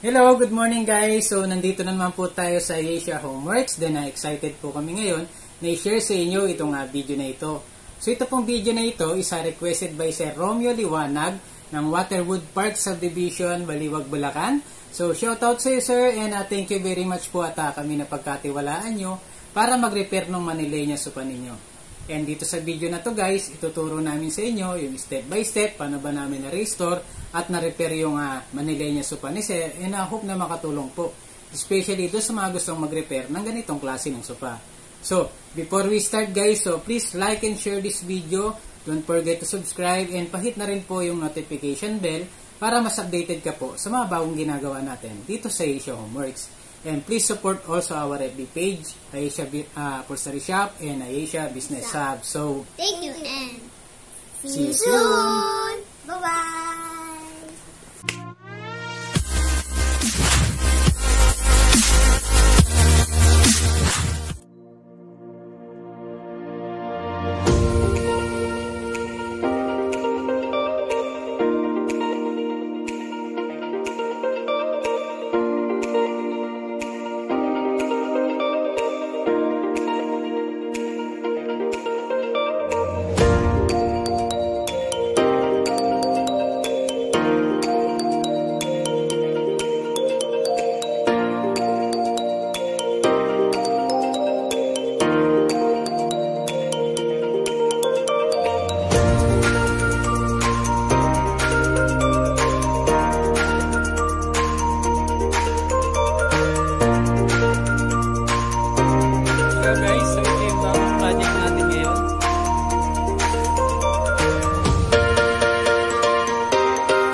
Hello, good morning guys. So, nandito na naman po tayo sa Asia Homeworks. Then, excited po kami ngayon na i-share sa inyo itong video na ito. So, ito pong video na ito is requested by Sir Romeo Liwanag ng Waterwood Park Subdivision, Baliwag, Bulacan. So, shout out sa iyo sir and thank you very much po at kami na pagkatiwalaan nyo para mag-repair ng Manileña sopa ninyo. And dito sa video na to guys, ituturo namin sa inyo yung step by step paano ba namin na-restore at na-repair yung Manileña sopa ni Sir, and hope na makatulong po. Especially doon sa mga gustong mag-repair ng ganitong klase ng sopa. So, before we start guys, so please like and share this video. Don't forget to subscribe and pahit na rin po yung notification bell para mas updated ka po sa mga bagong ginagawa natin dito sa Asia Homeworks. And please support also our FB page, Asia Upholstery Shop and Asia Business Hub. So, thank you and see you soon. Bye-bye.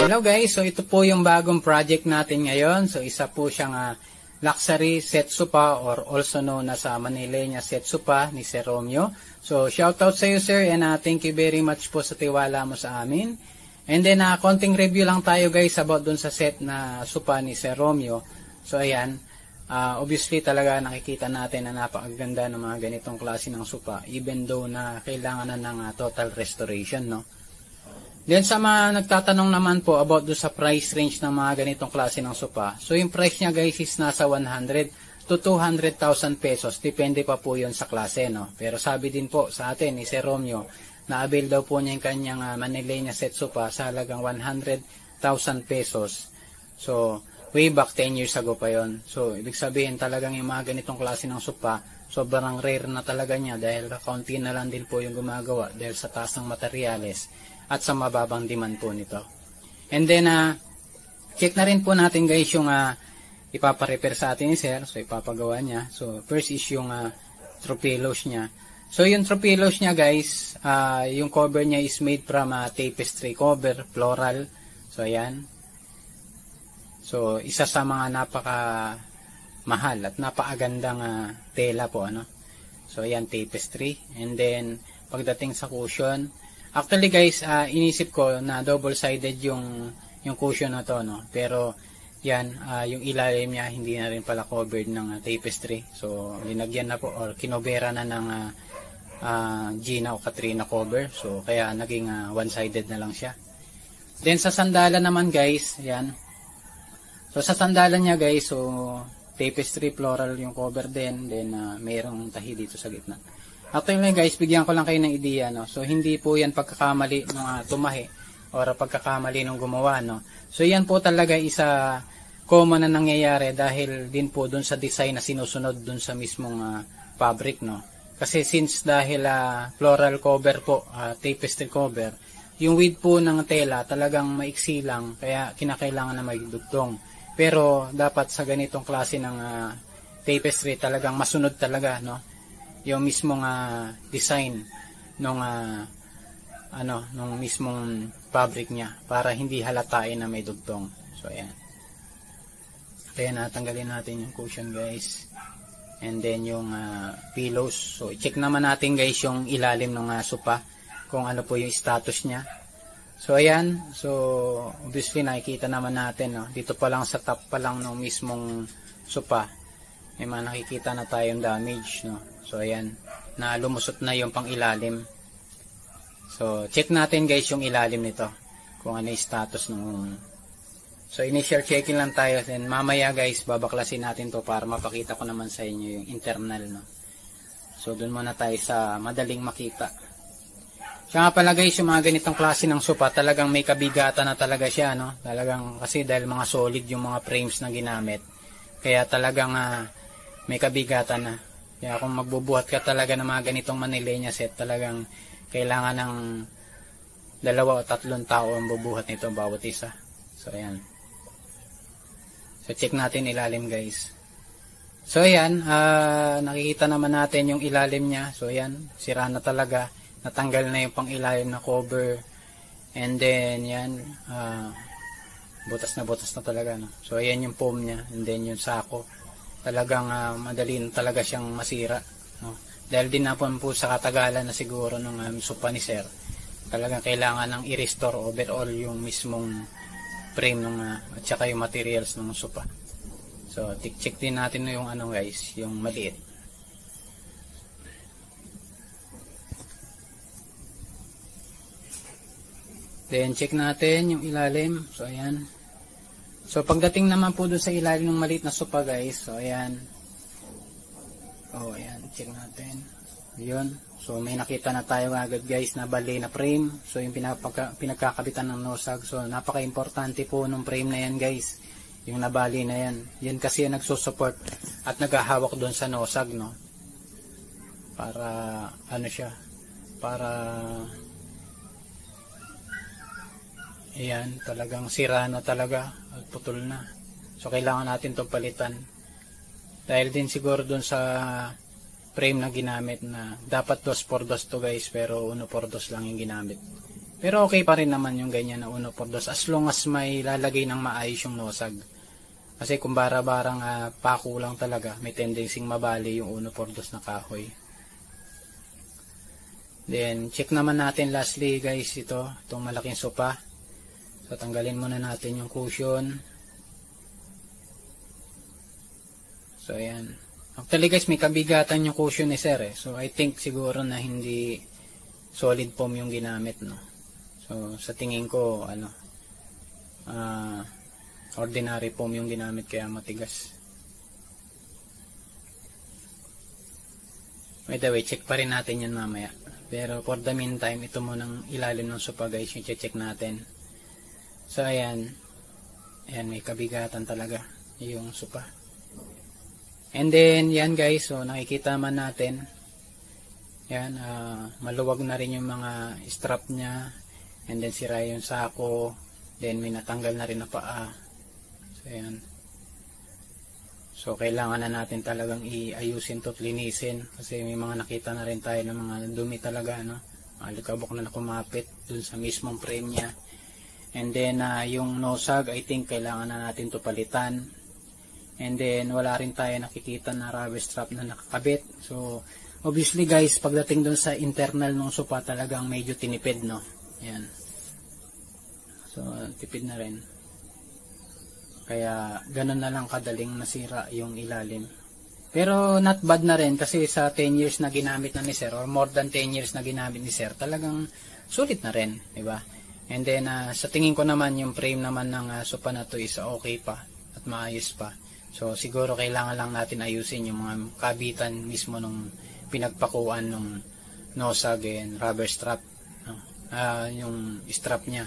Hello guys, so ito po yung bagong project natin ngayon. So isa po siyang luxury set sopa or also known as Manileña set sopa ni Sir Romeo. So shout out sa iyo sir and thank you very much po sa tiwala mo sa amin. And then konting review lang tayo guys about dun sa set na sopa ni Sir Romeo. So ayan, obviously talaga nakikita natin na napakaganda ng mga ganitong klase ng sopa even though na kailangan na ng total restoration, no? Then sa mga nagtatanong naman po about do sa price range ng mga ganitong klase ng sopa. So yung price niya guys is nasa 100 to 200,000 pesos. Depende pa po yun sa klase, no? Pero sabi din po sa atin ni Sir Romeo na avail daw po niya yung kanyang Manileña set sopa sa halagang 100,000 pesos. So way back 10 years ago pa yon. So ibig sabihin talagang yung mga ganitong klase ng sopa sobrang rare na talaga niya dahil kaunti na lang din po yung gumagawa dahil sa taas ng materyales at sa mababang demand po nito. And then, check na rin po natin guys yung ipaparepair sa atin ni Sir. So, ipapagawa niya. So, first is yung throw pillows niya. So, yung throw pillows niya guys, yung cover niya is made from tapestry cover, floral. So, ayan. So, isa sa mga napaka mahal at napakagandang tela po, ano. So, ayan, tapestry. And then, pagdating sa cushion, actually guys, inisip ko na double-sided yung cushion na to, no? Pero yan, yung ilalim niya hindi na rin pala covered ng tapestry. So linagyan na po or kinobera na ng Gina o Katrina cover. So kaya naging one-sided na lang siya. Then sa sandalan naman guys, yan. So sa sandalan niya guys, so tapestry floral yung cover din. Then mayroong tahi dito sa gitna. Actually guys, bigyan ko lang kayo ng ideya, no? So hindi po yan pagkakamali ng tumahi or pagkakamali ng gumawa, no? So yan po talaga isa common na nangyayari dahil din po dun sa design na sinusunod dun sa mismong fabric, no? Kasi since dahil floral cover po, tapestry cover, yung width po ng tela talagang maiksi lang kaya kinakailangan na magdugtong. Pero dapat sa ganitong klase ng tapestry talagang masunod talaga, no? Yung mismong design nung nung mismong fabric niya para hindi halatain na may dugtong. So ayan. Kaya natanggalin natin yung cushion guys. And then yung pillows. So i-check naman natin guys yung ilalim ng sopa kung ano po yung status niya. So ayan. So obviously nakikita naman natin, no? Dito pa lang sa top pa lang ng mismong sopa may mga nakikita na tayong damage, no? So ayan, na lumusot na yung pang ilalim. So check natin guys yung ilalim nito kung ano yung status ng So initial checking lang tayo, then mamaya guys babaklasin natin to para mapakita ko naman sa inyo yung internal, no. So dun muna tayo sa madaling makita. Siya nga pala guys, yung mga ganitong klase ng sopa talagang may kabigatan na talaga siya, no. Talagang kasi dahil mga solid yung mga frames na ginamit, kaya talagang may kabigatan na. Kaya kung magbubuhat ka talaga ng mga ganitong Manilena set, talagang kailangan ng 2 o 3 tao ang bubuhat nito bawat isa. So ayan. So check natin ilalim guys. So ayan, nakikita naman natin yung ilalim niya. So ayan, sira na talaga. Natanggal na yung pang ilalim na cover. And then yan, butas na talaga, no? So ayan yung foam niya. And then yung sako. Talagang madali na talaga siyang masira, no? Dahil din na po sa katagalan na siguro ng sopa ni Sir. Talagang kailangan ng i-restore overall yung mismong frame at saka yung materials ng sopa. So check din natin yung guys, yung maliit. Then check natin yung ilalim. So ayan. So pagdating naman po dun sa ilalim ng maliit na sopa guys, so ayan. Oh ayan, check natin. Yun. So may nakita na tayo agad guys na bali na frame. So yung pinagkakabitan ng nosag. So napaka-importante po ng frame na yan guys. Yung nabali na yan. Yan kasi yung nagsusupport at naghahawak doon sa nosag, no. Para ano siya? Para ayan, talagang sira na talaga at putol na. So kailangan natin itong palitan. Dahil din siguro doon sa frame na ginamit na dapat 2x2 to guys, pero 1x2 lang yung ginamit. Pero okay pa rin naman yung ganyan na 1x2 as long as may lalagay ng maayos yung nosag. Kasi kung bara-barang pako lang talaga, may tendency mabali yung 1x2 na kahoy. Then check naman natin lastly guys itong malaking sopa. So tanggalin muna natin yung cushion. So ayan. Actually guys, may kabigatan yung cushion ni Sir, eh. So I think siguro na hindi solid foam yung ginamit, no. So sa tingin ko ordinary foam yung ginamit kaya matigas. By the way, check pa rin natin yan mamaya. Pero for the meantime, ito munang ilalim ng sopa guys, yung check natin. So ayan. Ayan, may kabigatan talaga yung sopa. And then, yan guys, so nakikita man natin, yan, maluwag na rin yung mga strap niya, and then sira yung sako, then may natanggal na rin na paa. So, yan. So, kailangan na natin talagang iayusin to at linisin, kasi may mga nakita na rin tayo ng mga dumi talaga, no? Alikabok na kumapit dun sa mismong frame niya. And then, yung nosag, I think kailangan na natin to palitan. And then, wala rin tayo nakikita na rubber strap na nakakabit. So, obviously guys, pagdating dun sa internal ng sopa, talagang medyo tinipid, no? Ayan. So, tipid na rin. Kaya, ganun na lang kadaling nasira yung ilalim. Pero, not bad na rin kasi sa 10 years na ginamit na ni Sir, or more than 10 years na ginamit ni Sir, talagang sulit na rin, diba? And then, sa tingin ko naman, yung frame naman ng sopa na to is okay pa at maayos pa. So siguro kailangan lang natin ayusin yung mga kabitan mismo nung pinagpakuan nung nosag and rubber strap, no? Yung strap niya.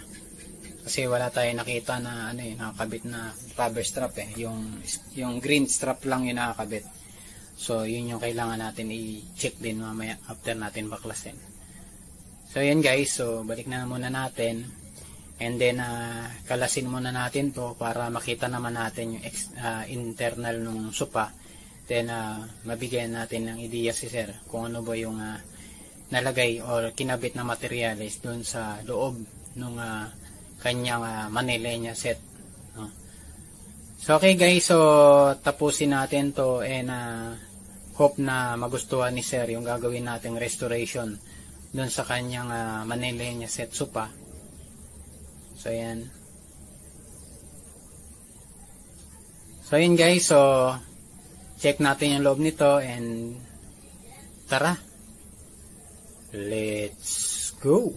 Kasi wala tayong nakita na nakakabit na rubber strap, eh. Yung green strap lang yung nakakabit. So yun yung kailangan natin i-check din mamaya after natin baklasin. So yan guys, so balik na muna natin. And then, kalasin muna natin to para makita naman natin yung internal ng sopa. Then, mabigyan natin ng ideya si Sir kung ano ba yung nalagay or kinabit na materials doon sa loob ng kanyang Manilena set. So, okay guys, so tapusin natin to and hope na magustuhan ni Sir yung gagawin nating restoration doon sa kanyang Manilena set sopa. So, ayan. So, ayan guys. So, check natin yung loob nito and tara. Let's go!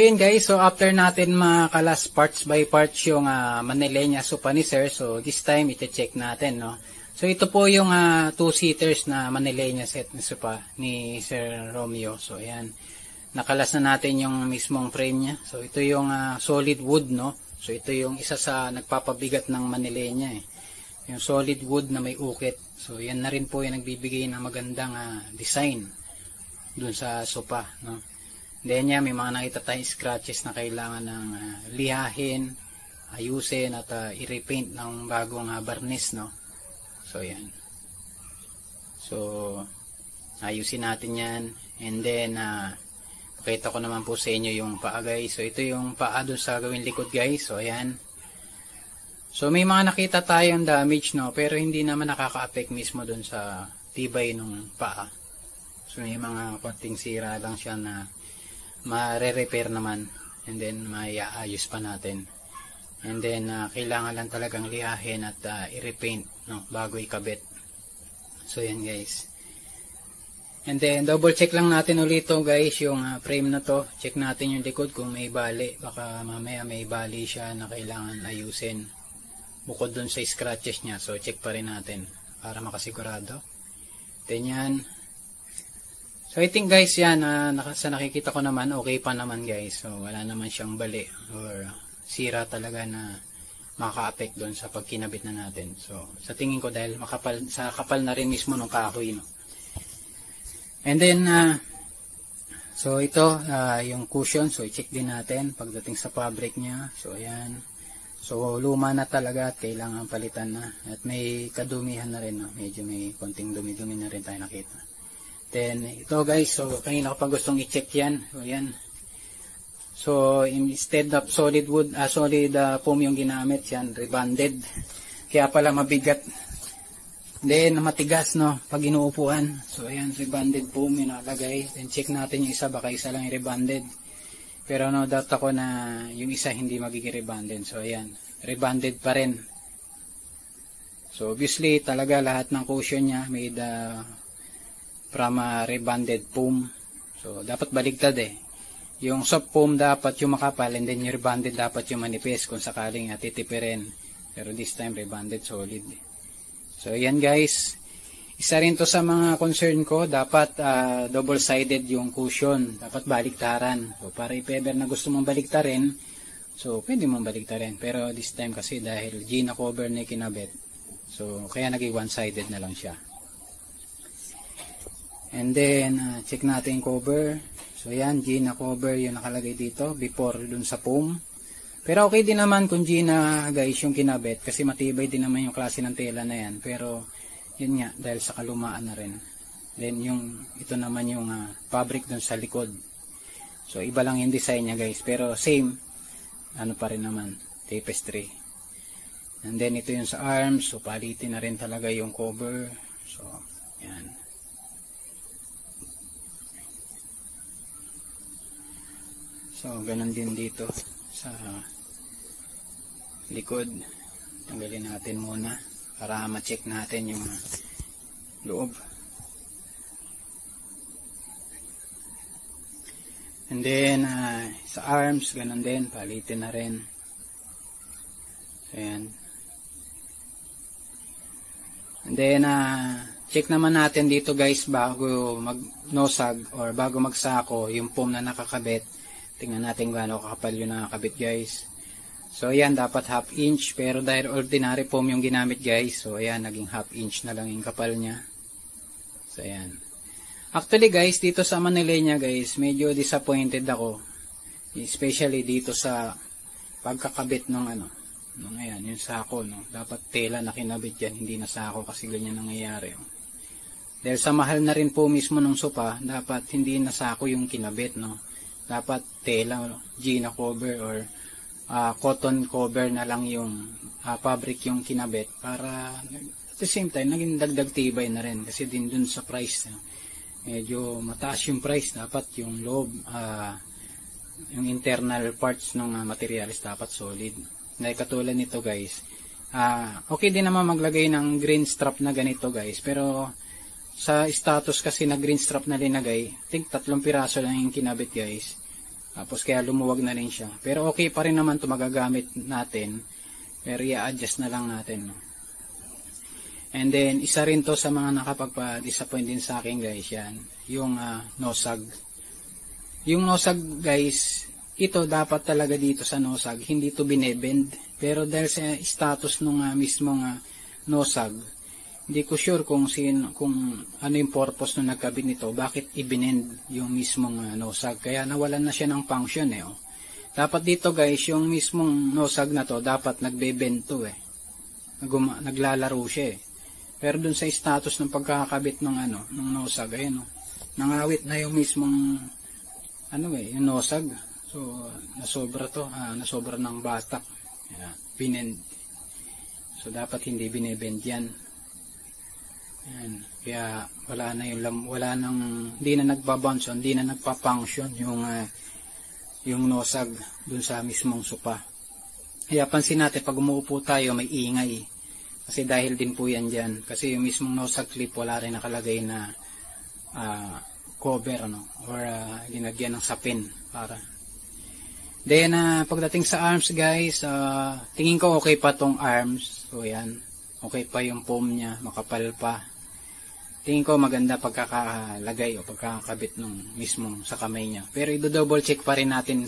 yun guys, so after natin makalas parts by parts yung Manilena sopa ni Sir, so this time ite-check natin, no. So ito po yung 2-seaters na Manilena set ni sopa ni Sir Romeo. So ayan, nakalas na natin yung mismong frame niya. So ito yung solid wood, no. So ito yung isa sa nagpapabigat ng Manilena eh. Yung solid wood na may ukit. So yan na rin po yung nagbibigay ng magandang design dun sa sopa, no. Then yan, may mga nakita tayong scratches na kailangan ng lihahin, ayusin at i-repaint ng bagong varnish, no. So yan. So ayusin natin yan. And then pakita ko naman po sa inyo yung paa guys. So ito yung paa dun sa gawing likod guys. So ayan. So may mga nakita tayong damage, no, pero hindi naman nakaka-affect mismo dun sa tibay ng paa. So may mga konting sira lang siya na ma-repair naman, and then maiayos pa natin. And then kailangan lang talagang lihahin at i-repaint, no, bago ikabit. So yan guys. And then double check lang natin ulit to guys, yung frame na to. Check natin yung likod kung may bali. Baka mamaya may bali siya na kailangan ayusin bukod dun sa scratches niya. So check pa rin natin para makasigurado. Then yan. So I think guys yan, sa nakikita ko naman okay pa naman guys. So wala naman siyang bali or sira talaga na maka-affect doon sa pagkinabit na natin. So sa tingin ko dahil sa kapal na rin mismo ng kahoy, no. And then so ito yung cushion, so i-check din natin pagdating sa fabric niya. So ayan. So luma na talaga at kailangan palitan na. At may kadumihan na rin, no. Medyo may konting dumi-dumi na rin tayo nakita. Then ito guys, so kanina ko pa gustong i-check yan. So yan. So instead of solid wood, solid foam yung ginamit, yan rebonded. Kaya pala mabigat. Then matigas, no, pag inuupuan. So ayan, rebonded foam yung nakalagay. Then check natin yung isa, baka isa lang yung rebonded. Pero no doubt ako na yung isa hindi magiging rebonded. So ayan, rebonded pa rin. So obviously talaga lahat ng cushion niya made from rebonded foam. So dapat baligtad eh. Yung soft foam dapat yung makapal, and then yung rebonded dapat yung manipis kung sakaling titipirin. Pero this time rebonded solid. So yan guys, isa rin to sa mga concern ko. Dapat double-sided yung cushion, dapat baliktaran. So para if ever na gusto mong baliktarin, so pwede mong baliktarin. Pero this time kasi dahil Gina cover na kinabit, so kaya naging one-sided na lang siya. And then check natin yung cover. So yan, Gina cover yung nakalagay dito before dun sa foam. Pero okay din naman kung Gina guys yung kinabit, kasi matibay din naman yung klase ng tela na yan. Pero yun nga, dahil sa kalumaan na rin. Then yung ito naman yung fabric dun sa likod. So iba lang yung design niya guys, pero same ano pa rin naman, tapestry. And then ito yung sa arms, so palitin na rin talaga yung cover. So yan. So, ganun din dito sa likod. Tanggalin natin muna para ma-check natin yung loob. And then, sa arms, ganun din. Palitin na rin. So, yan. And then, check naman natin dito guys bago mag-nosag or bago magsako yung foam na nakakabit. Tingnan natin gaano kakapal yung nakakabit guys. So ayan, dapat half inch, pero dahil ordinary foam yung ginamit guys, so ayan, naging half inch na lang yung kapal niya. So ayan. Actually guys, dito sa Manilena guys, medyo disappointed ako. Especially dito sa pagkakabit ng ayan, yung sako, no. Dapat tela na kinabit yan, hindi na sako, kasi ganyan nangyayari. Dahil sa mahal na rin po mismo ng sopa, dapat hindi na sako yung kinabit, no. Dapat tela, Gina cover or cotton cover na lang yung fabric yung kinabit, para at the same time naging dagdag tibay na rin, kasi din dun sa price, medyo mataas yung price. Dapat yung loob, yung internal parts ng materials dapat solid. Dahil katulad nito guys, okay din naman maglagay ng green strap na ganito guys, pero sa status kasi na green strap na linagay, I think 3 piraso lang yung kinabit guys. Tapos kaya lumuwag na rin siya. Pero okay pa rin naman ito, magagamit natin. Pero i-adjust na lang natin. No? And then, isa rin to sa mga nakapagpa-disappoint din sa akin guys, yan. Yung nosag. Yung nosag guys, ito dapat talaga dito sa nosag, hindi to binebend. Pero dahil sa status nung mismong nosag, hindi ko sure kung ano yung purpose nung nagkabit nito, bakit ibinend yung mismong nosag. Kaya nawalan na siya ng function eh. Oh. Dapat dito guys, yung mismong nosag na to, dapat nagbe-bend to eh. Naglalaro siya eh. Pero dun sa status ng pagkakabit ng ng nosag, ayun oh. Nangawit na yung mismong yung nosag. So, nasobra to, nasobra ng batak. Binend. So, dapat hindi binebend yan. Yan. Kaya, hindi na nagbabounce, hindi na nagpa-function yung nosag dun sa mismong sopa. Kaya, pansin natin, pag umuupo tayo, may ingay. Kasi dahil din po yan dyan. Kasi yung mismong nosag clip, wala rin nakalagay na cover, or linagyan ng sapin para. Then, pagdating sa arms guys, tingin ko okay pa tong arms. So, yan. Okay pa yung foam niya, makapal pa. Tingin ko maganda pagkakalagay o pagkakabit nung mismong sa kamay niya. Pero i-double check pa rin natin,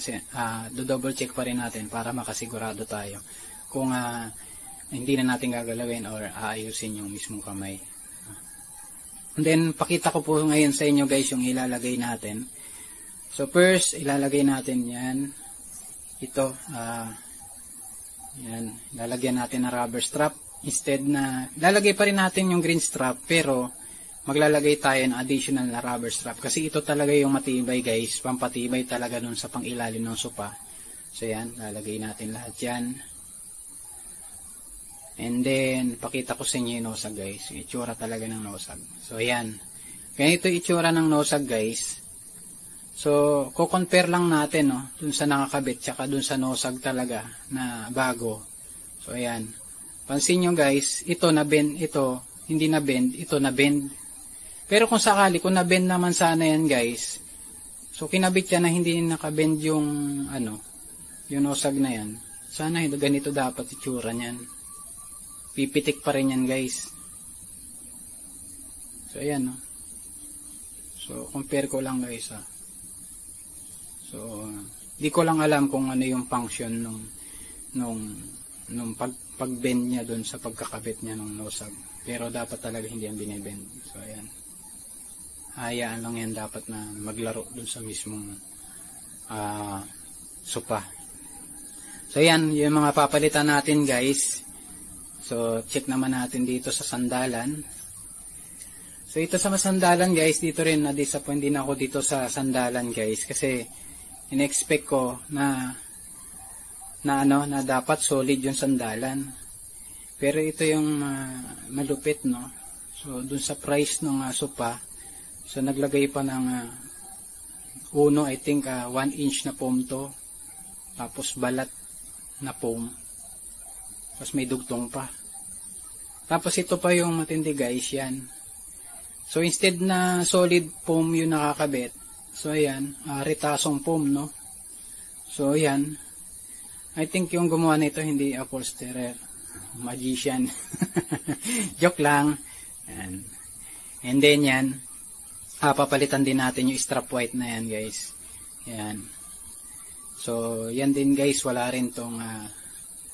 para makasigurado tayo kung hindi na natin gagalawin or aayusin yung mismong kamay. And then, pakita ko po ngayon sa inyo guys yung ilalagay natin. So, first, ilalagay natin yan. Ito, yan, lalagyan natin ng rubber strap. Instead na, lalagay pa rin natin yung green strap, pero maglalagay tayo ng additional na rubber strap. Kasi ito talaga yung matibay guys, pampatibay talaga nun sa pangilalim ng sopa. So yan, lalagay natin lahat yan. And then, pakita ko sa inyo yung nosag guys, yung itsura talaga ng nosag. So yan, ganito yung itsura ng nosag guys. So, ko-compare lang natin, dun sa nakakabit, tsaka dun sa nosag talaga na bago. So, ayan. Pansin nyo guys, ito na-bend, ito, hindi na-bend, ito na-bend. Pero kung sakali, kung na-bend naman sana yan guys, so kinabit yan na hindi nakabend yung, yung nosag na yan. Sana ganito dapat itsura niyan. Pipitik pa rin yan guys. So, ayan, So, compare ko lang guys, So, di ko lang alam kung ano yung function nung pag-bend niya doon sa pagkakabit niya ng nosag. Pero dapat talaga hindi yan binibend. So, ayan. Hayaan lang yan dapat na maglaro doon sa mismong sopa. So, ayan. Yung mga papalitan natin, guys. So, check naman natin dito sa sandalan. So, ito sa sandalan, guys. Dito rin na-disappoint din ako dito sa sandalan, guys. Kasi, in-expect ko na dapat solid yung sandalan. Pero ito yung malupit, So, dun sa price ng sopa, so naglagay pa ng I think 1 inch na foam to. Tapos balat na foam. Tapos may dugtong pa. Tapos ito pa yung matindi guys, yan. So, instead na solid foam yung nakakabit, so, ayan, retasong foam, So, ayan. I think yung gumawa nito hindi upholsterer. Magician. Joke lang. Ayan. And then, yan. Papalitan din natin yung strap white na yan, guys. Ayan. So, yan din, guys. Wala rin tong...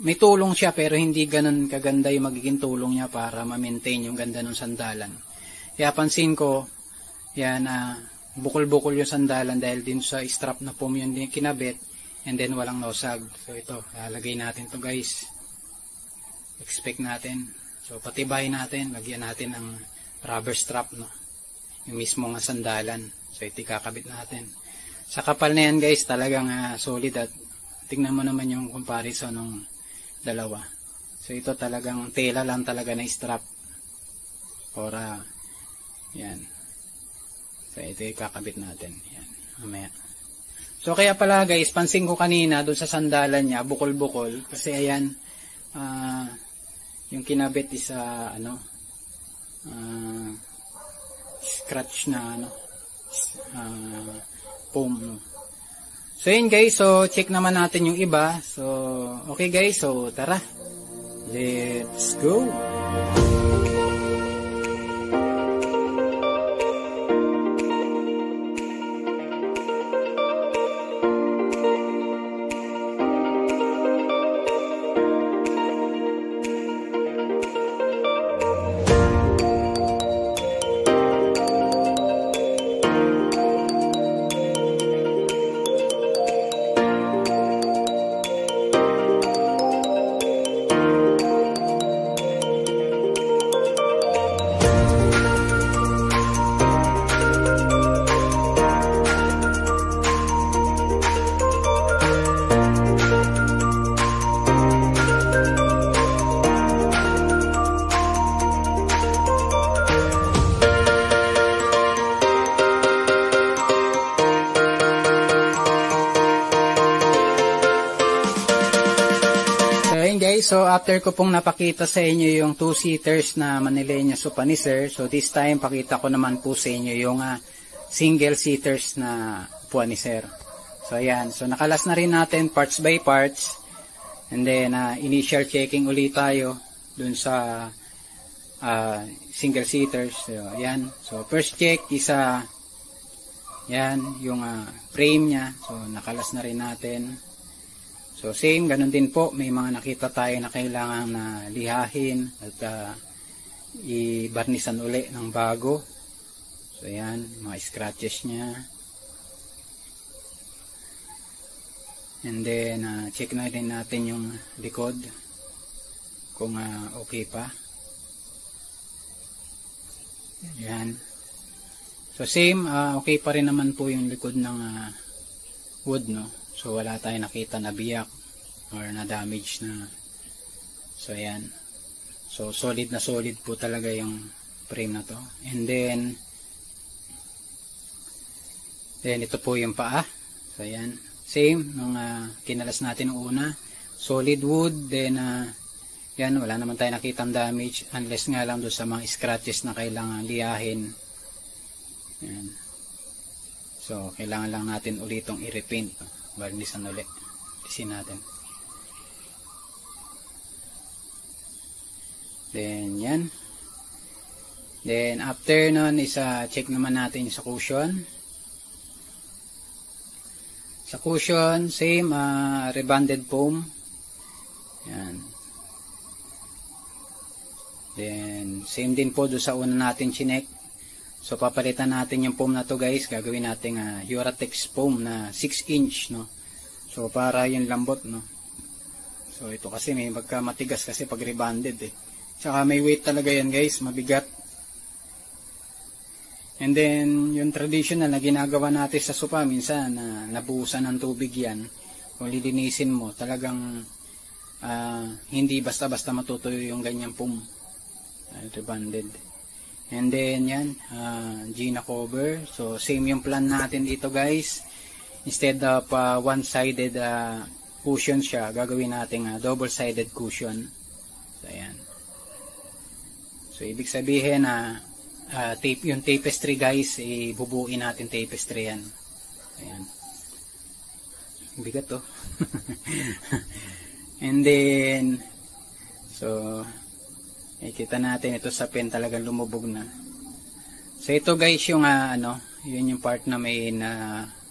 may tulong siya, pero hindi ganun kaganda yung magiging tulong niya para ma-maintain yung ganda ng sandalan. Kaya pansin ko, yan, bukol-bukol yung sandalan dahil din sa strap na foam yun din kinabit, and then walang nosag. So ito, lalagay natin to guys. Expect natin. So patibay natin, lagyan natin ng rubber strap, yung mismo nga sandalan. So ito kakabit natin. Sa kapal na yan guys, talagang solid, at tingnan mo naman yung comparison ng dalawa. So ito talagang tela lang talaga na strap. Para yan. So, ito yung kakabit natin. Yan, mamaya. So, kaya pala guys, pansin ko kanina doon sa sandalan niya, bukol-bukol. Kasi ayan, yung kinabit is scratch na foam. So yun guys, so check naman natin yung iba. So okay guys, so tara. Let's go. So after ko pong napakita sa inyo yung 2-seaters na Manileña sopa ni Sir, so this time pakita ko naman po sa inyo yung single seaters na upuan ni Sir. So ayan, so nakalas na rin natin parts by parts, and then initial checking ulit tayo dun sa single seaters. So ayan, so first check is yan yung frame nya, so nakalas na rin natin. So same, ganun din po, may mga nakita tayo na kailangan na lihahin at i-barnisan uli ng bago. So yan, mga scratches nya. And then check na din natin yung likod kung okay pa. Yan. So same, okay pa rin naman po yung likod ng wood, no? So wala tayong nakita na biyak or na damage na. So ayan. So solid na solid po talaga yung frame na to. And then ito po yung paa. So ayan. Same nung kinalas natin una. Solid wood. Then yan, wala naman tayong nakitang damage unless nga lang doon sa mga scratches na kailangan liyahin. Yan. So kailangan lang natin ulitong i-repaint, no? Barnisan ulit. Isin natin. Then yan. Then after nun is check naman natin sa cushion. Sa cushion same, rebonded foam. Yan. Then same din po do sa una natin chinek. So papalitan natin yung foam na to guys. Gagawin natin Uratex foam na 6 inch, no. So para yung lambot, no. So ito kasi may magka matigas kasi pag rebonded eh. Tsaka may weight talaga yan guys, mabigat. And then yung traditional na ginagawa natin sa sopa, minsan nabuhusan ng tubig yan. Kung lilinisin mo, talagang hindi basta-basta matutuyo yung ganyang foam. Rebonded. And then yan, Gina cover. So same yung plan natin dito guys. Instead of one-sided cushion siya, gagawin natin double-sided cushion. So ayan. So ibig sabihin tape, yung tapestry guys, bubuin natin tapestry yan. Ayan. Bigat to. And then so kita natin ito sa pen, talagang lumubog na. So ito guys yung yun yung part na may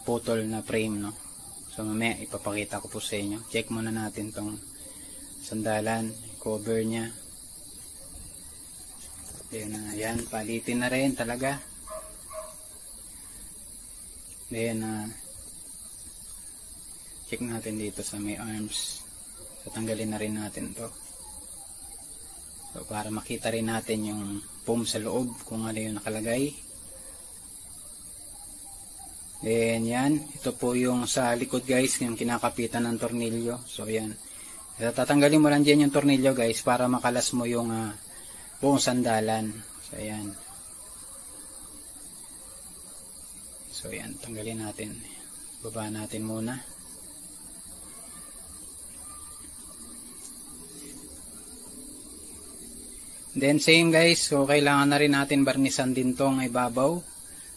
putol na frame, no. So mamaya ipapakita ko po sa inyo. Check muna natin tong sandalan, cover nya. Then ayan, palitin na rin talaga. Then check natin dito sa may arms. Tatanggalin na rin natin to. So para makita rin natin yung foam sa loob kung ano yung nakalagay. Then yan, ito po yung sa likod guys, yung kinakapitan ng tornilyo. So yan, tatanggalin mo lang dyan yung tornilyo guys para makalas mo yung buong sandalan. So yan. So yan, tanggalin natin. Baba natin muna. Then same guys, so kailangan na rin natin barnisan din tong ibabaw.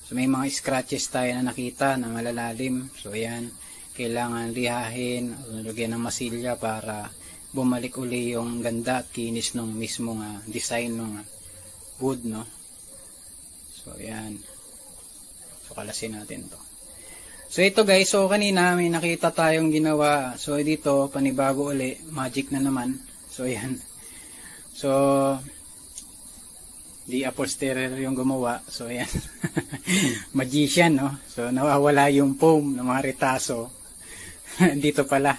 So may mga scratches tayo na nakita na malalalim. So ayan, kailangan lihahin o lagyan ng masilya para bumalik uli yung ganda at kinis ng mismong design ng wood, no. So ayan, so kalasin natin to. So ito guys, so kanina may nakita tayong ginawa, so dito panibago uli, magic na naman. So ayan, so di upholsterer yung gumawa, so ayan. Magician, no. So nawawala yung foam ng mga retaso. Dito pala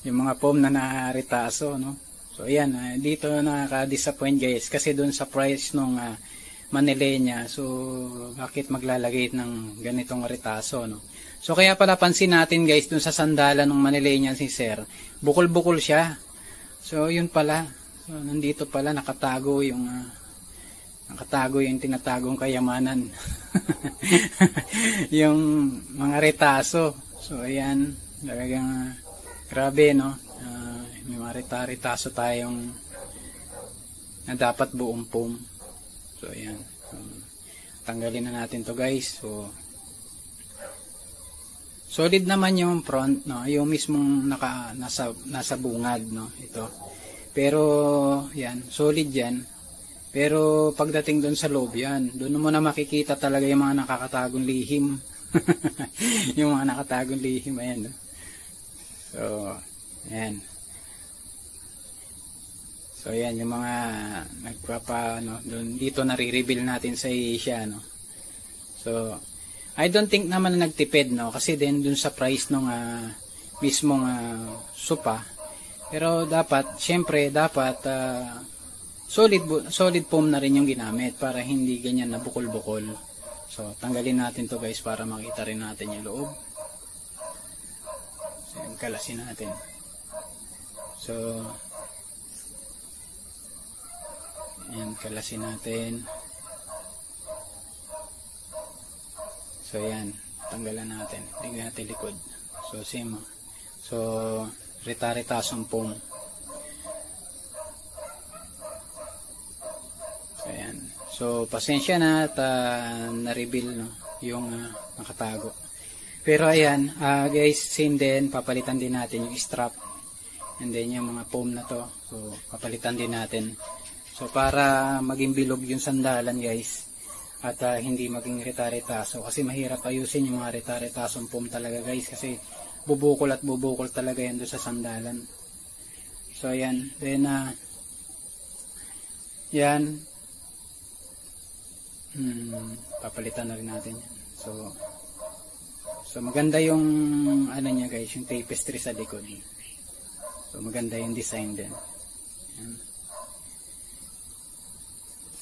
yung mga foam na naritaso, no. So ayan, dito nakaka-disappoint guys kasi doon sa price nung Manilenya, so bakit maglalagay ng ganitong ritaso, no. So kaya pala pansin natin guys doon sa sandalan ng Manilenya si Sir, bukol-bukol siya. So yun pala, so, nandito pala nakatago yung tinatagong kayamanan. Yung mga retaso. So ayan, talagang grabe, no. May mga retaso tayong na dapat buong foam. So ayan, tanggalin na natin to guys. So solid naman yung front, no, yung mismong nasa bungad, no, ito. Pero yan, solid yan. Pero pagdating doon sa loob yan, doon mo na makikita talaga yung mga nakakatagong lihim. Yung mga nakatagong lihim, ayan, no? So ayan. So ayan yung mga dito nare-reveal natin sa Asia, no. So I don't think naman na nagtipid, no, kasi din dun sa price nung mismong sopa. Pero dapat, syempre dapat solid foam na rin yung ginamit para hindi ganyan na bukol-bukol. So tanggalin natin to guys para makita rin natin yung loob. So yan, kalasin natin. So ayan, kalasin natin. So ayan, tanggalan natin. Tingnan natin likod. So same. So rita-ritasong foam. So ayan. So pasensya na at na-reveal, no, yung nakatago. Pero ayan, guys, same din, papalitan din natin yung strap. And then yung mga foam na to. So papalitan din natin. So para maging bilog yung sandalan guys at hindi maging rita-ritaso kasi mahirap ayusin yung mga rita-ritasong foam talaga guys kasi bubukol at bubukol talaga yan doon sa sandalan. So ayan, then yan, papalitan na rin natin yan. So maganda yung ano niya guys, yung tapestry sa likod. So maganda yung design din. Yan.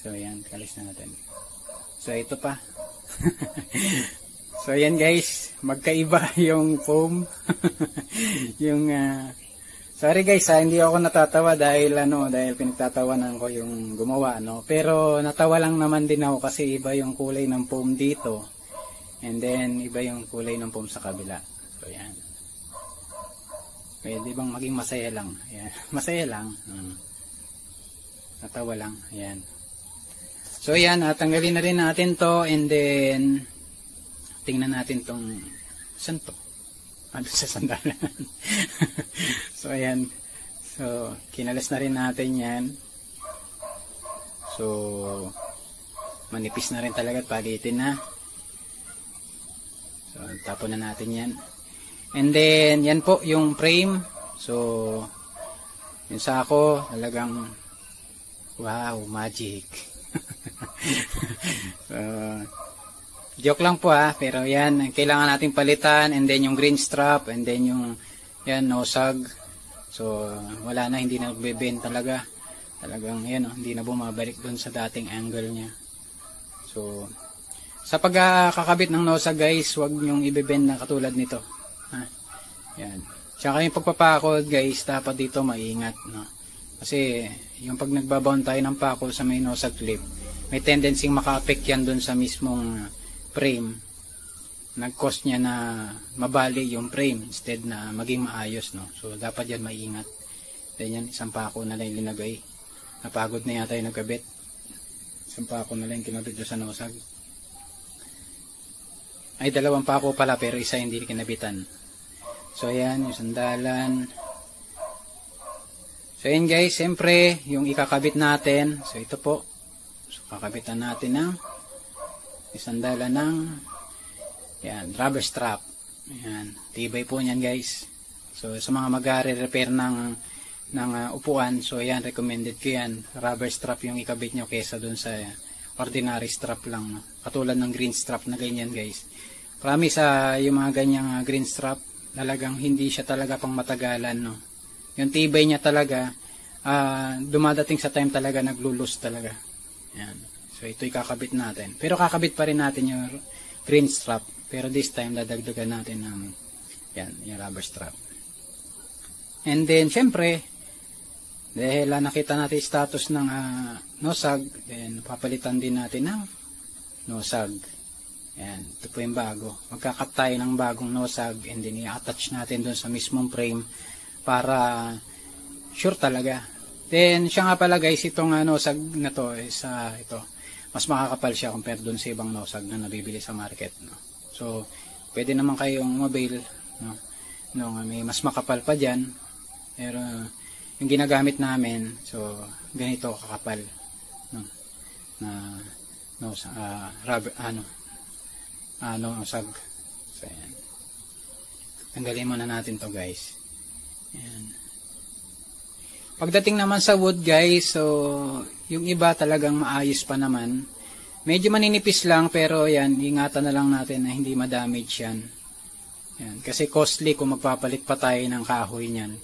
So ayan, kalis na natin. So ito pa. So ayan guys, magkaiba yung foam. Yung sorry guys, hindi ako natatawa dahil dahil pinagtatawanan ko yung gumawa, no. Pero natawa lang naman din ako kasi iba yung kulay ng foam dito. And then iba yung kulay ng foam sa kabila. So ayan. Pwede bang maging masaya lang? Ayan. Masaya lang. Natawa lang. Ayan. So yan, tanggalin na rin natin to and then tingnan natin tong saan to? Ano sa sandalan? So ayan. So kinalas na rin natin yan. So manipis na rin talaga at palitin na. So tapon na natin yan. And then yan po yung frame. So yun sa ako talagang wow, magic. So, joke lang po pero yan, kailangan natin palitan and then yung green strap and then yung yan, nosag. So wala na, hindi na bebend talaga. Talagang yan, hindi na bumabalik doon sa dating angle niya. So sa pagkakabit ng nosag guys, huwag nyong ibebend na katulad nito. Yan. Tsaka yung pagpapakod guys, dapat dito maingat, no? Kasi yung pag nagbabound tayo ng pako sa may nosag clip, may tendency maka-affect yan dun sa mismong frame. Nag-cause niya na mabali yung frame instead na maging maayos, no. So dapat yan maingat. Then yan, isang pako na lang linagay. Napagod na yata yung nagkabit. Isang pako na lang kinabit doon sa nosag. Ay, dalawang pako pala pero isa hindi kinabitan. So ayan, yung sandalan. So ayan guys, siyempre yung ikakabit natin. So ito po. So kakabitan natin ng sandalan ng yan, rubber strap. Ayan, tibay po niyan guys. So sa mga magre-repair ng upuan, so ayan, recommended ko yan. Rubber strap yung ikabit nyo kesa dun sa ordinary strap lang, no? Katulad ng green strap na ganyan guys. Promise yung mga ganyang green strap, talagang hindi siya talaga pang matagalan, no? Yung tibay niya talaga, dumadating sa time talaga naglulus talaga. Yan. So ito ikakabit natin. Pero kakabit pa rin natin yung green strap. Pero this time dadagdagan natin ng yan, yung rubber strap. And then syempre, dahil nakita natin status ng nosag, then papalitan din natin ng nosag. Yan, ito po yung bago. Magkakat tayo ng bagong nosag and then i-attach natin dun sa mismong frame para sure talaga. Then siya nga pala guys, itong nosag na to is ito, mas makakapal siya compare dun sa ibang nosag na nabibili sa market, no? So pwede naman kayong mobile, no? May mas makapal pa dyan, pero yung ginagamit namin, so ganito kakapal, no? Rubber, nosag. So ayan, tanggalin muna natin to guys. Ayan. Pagdating naman sa wood guys, so yung iba talagang maayos pa naman. Medyo maninipis lang, pero yan, ingatan na lang natin na hindi ma-damage yan. Yan. Kasi costly kung magpapalit pa tayo ng kahoy niyan.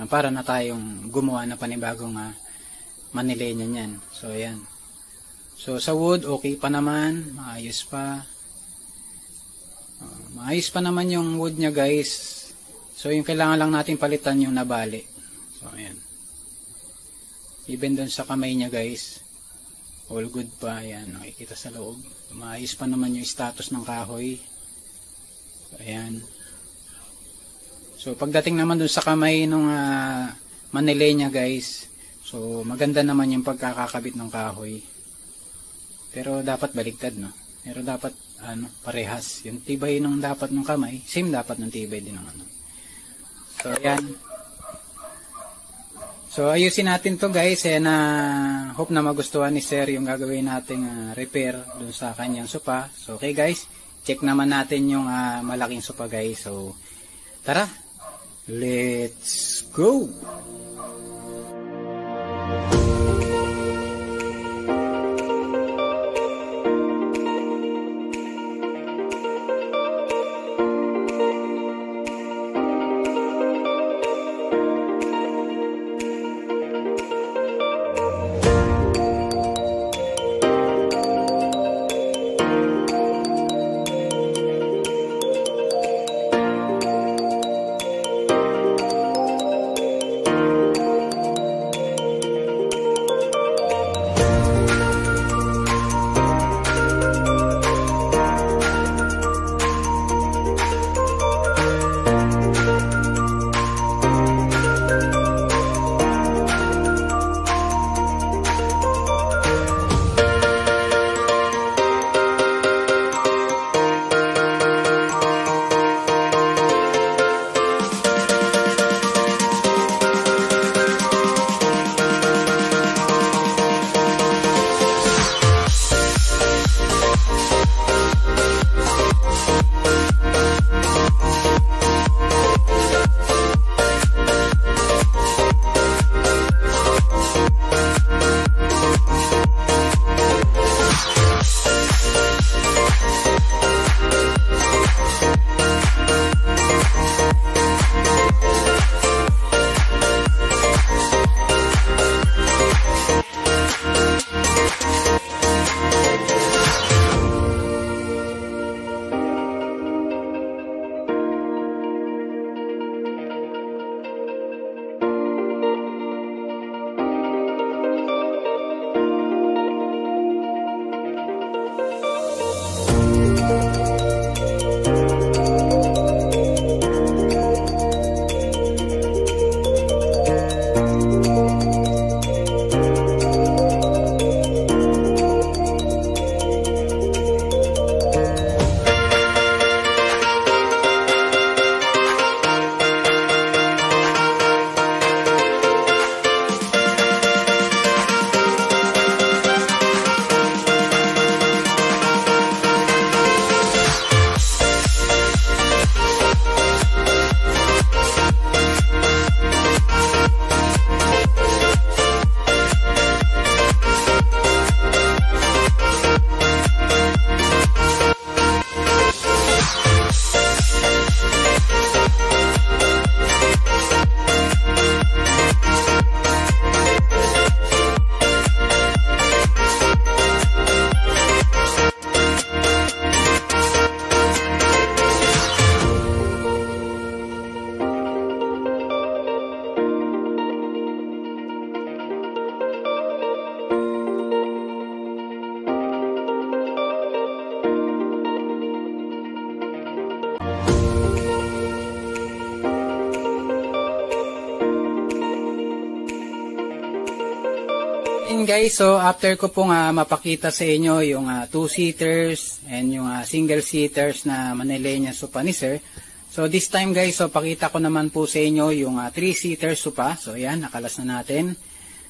Para na tayong gumawa na panibagong manilenya niyan. So yan. So sa wood, okay pa naman, maayos pa. Maayos pa naman yung wood niya guys. So yung kailangan lang natin palitan yung nabali. So ayan. Even doon sa kamay niya guys, all good pa. Ayan, nakikita sa loob. Maayos pa naman yung status ng kahoy. So ayan. So pagdating naman doon sa kamay ng manilenya guys, so maganda naman yung pagkakakabit ng kahoy. Pero dapat baligtad, no? Pero dapat parehas. Yung tibay ng dapat ng kamay, same dapat ng tibay din ng So ayan. So ayusin natin to guys, hope na magustuhan ni sir yung gagawin nating repair dun sa kanyang sopa. So okay guys, check naman natin yung malaking sopa guys. So tara, let's go! ayan guys, so after ko pong mapakita sa inyo yung 2-seaters and yung single-seaters na Manilena sofa ni sir. So this time guys, so pakita ko naman po sa inyo yung 3-seater sofa. So ayan, nakalas na natin.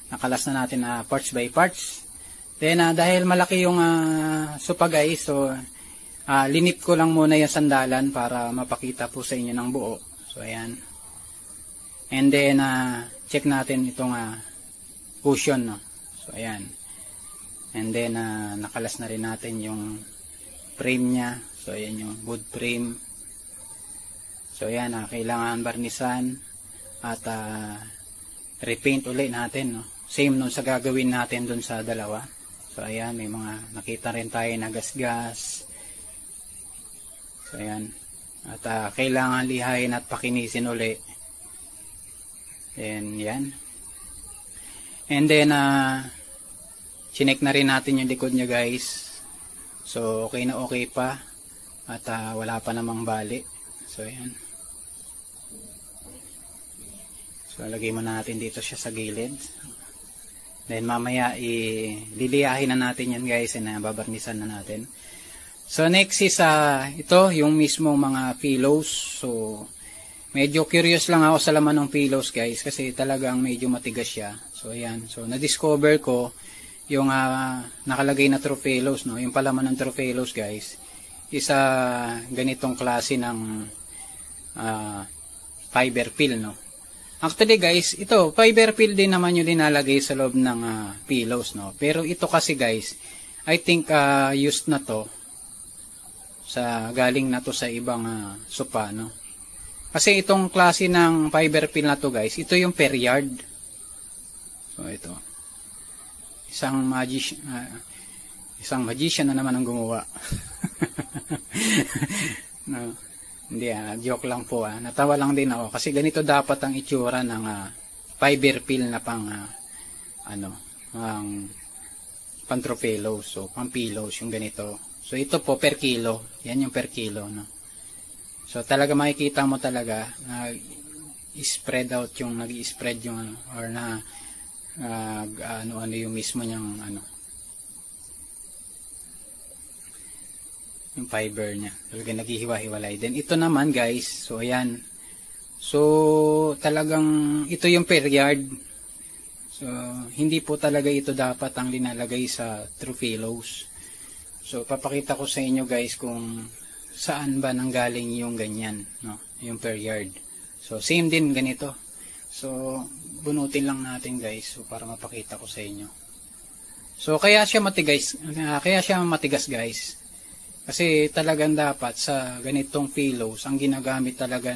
Nakalas na natin parts by parts. Then dahil malaki yung sofa guys, so linip ko lang muna yung sandalan para mapakita po sa inyo ng buo. So ayan. And then check natin itong cushion, no. So ayan. And then nakalas na rin natin yung frame niya. So ayan yung wood frame. So ayan, kailangan barnisan at repaint ulit natin, no. Same nun sa gagawin natin dun sa dalawa. So ayan, may mga nakita rin tayo na gas-gas. So ayan. At kailangan lihain at pakinisin ulit. And yan. And then chinek na rin natin yung likod niya guys. So okay na okay pa. At wala pa namang bali. So ayan. So lagay mo natin dito siya sa gilid. Then mamaya liliyahin na natin yan guys, and babarnisan na natin. So next is ito yung mismo mga pillows. So medyo curious lang ako sa laman ng pillows guys, kasi talagang medyo matigas siya. So ayan, so na-discover ko yung nakalagay na Trophelos, no. Yung palaman ng Trophelos guys, isa ganitong klase ng fiber pill, no. Actually guys, ito fiber pill din naman yung dinalagay sa loob ng pillows, no. Pero ito kasi guys, I think used na to galing na to sa ibang sofa, no. Kasi itong klase ng fiber pill na to guys, ito yung per yard. So ito, isang magician na naman ang gumawa. No. Hindi, joke lang po. Natawa lang din ako kasi ganito dapat ang itsura ng fiber pill na pang Trophelos, so pang pillows yung ganito. So ito po per kilo, yan yung per kilo, no. So talaga makikita mo talaga na spread out yung nag-i-spread yung or na ano yung mismo niyang yung fiber niya. Talaga naghihiwa-hiwalay. Then ito naman guys, so ayan. So talagang ito yung per yard. So hindi po talaga ito dapat ang linalagay sa Trophelos. So papakita ko sa inyo guys kung saan ba nanggaling yung ganyan, no, yung per yard. So same din ganito. So bunutin lang natin guys, so para mapakita ko sa inyo. So kaya siya matigas guys. Kasi talagang dapat sa ganitong pillows, ang ginagamit talaga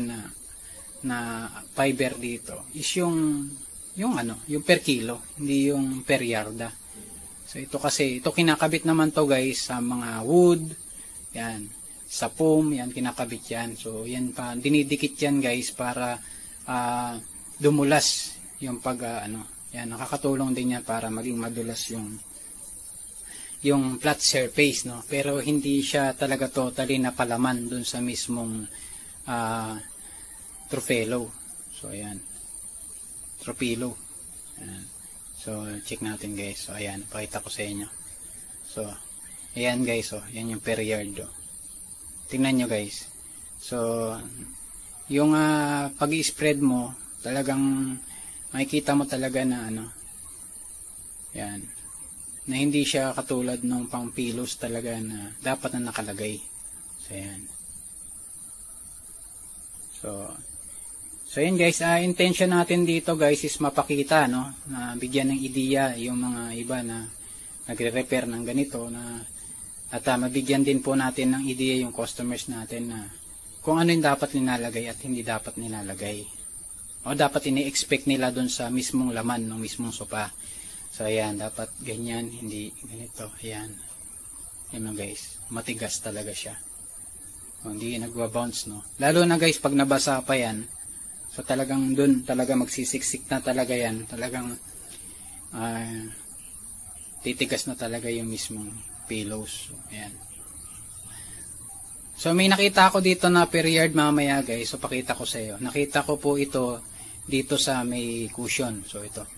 na fiber dito is yung per kilo, hindi yung per yarda. So ito kasi, ito kinakabit naman to guys sa mga wood, yan, sa foam, yan kinakabit yan. So yan pa, dinidikit yan guys para dumulas yung yan, nakakatulong din yan para maging madulas yung flat surface, no. Pero hindi siya talaga totally na palaman dun sa mismong Trophelos. So ayan, Trophelos. Ayan. So check natin guys. So ayan, pakita ko sa inyo. So ayan guys, oh, yan yung per yard, oh. Tingnan nyo guys. So yung pag-i-spread mo, talagang makikita mo talaga na yan, na hindi siya katulad ng pang pillows talaga na dapat na nakalagay. So ayan. So ayan guys, intention natin dito guys is mapakita, no, na bigyan ng ideya yung mga iba na nagre-repair ng ganito, at mabigyan din po natin ng ideya yung customers natin na kung ano yung dapat nilalagay at hindi dapat nilalagay, o dapat ini-expect nila dun sa mismong laman ng mismong sofa. So ayan, dapat ganyan, hindi ganito. Ayan. Ayan guys, matigas talaga siya. O, hindi nagwa-bounce, no. Lalo na guys, pag nabasa pa yan, so talagang dun talaga magsisiksik na talaga yan. Talagang titigas na talaga yung mismong pillows. So, ayan. So may nakita ako dito na per yard mamaya guys. So pakita ko sa iyo. Nakita ko po ito dito sa may cushion. So ito.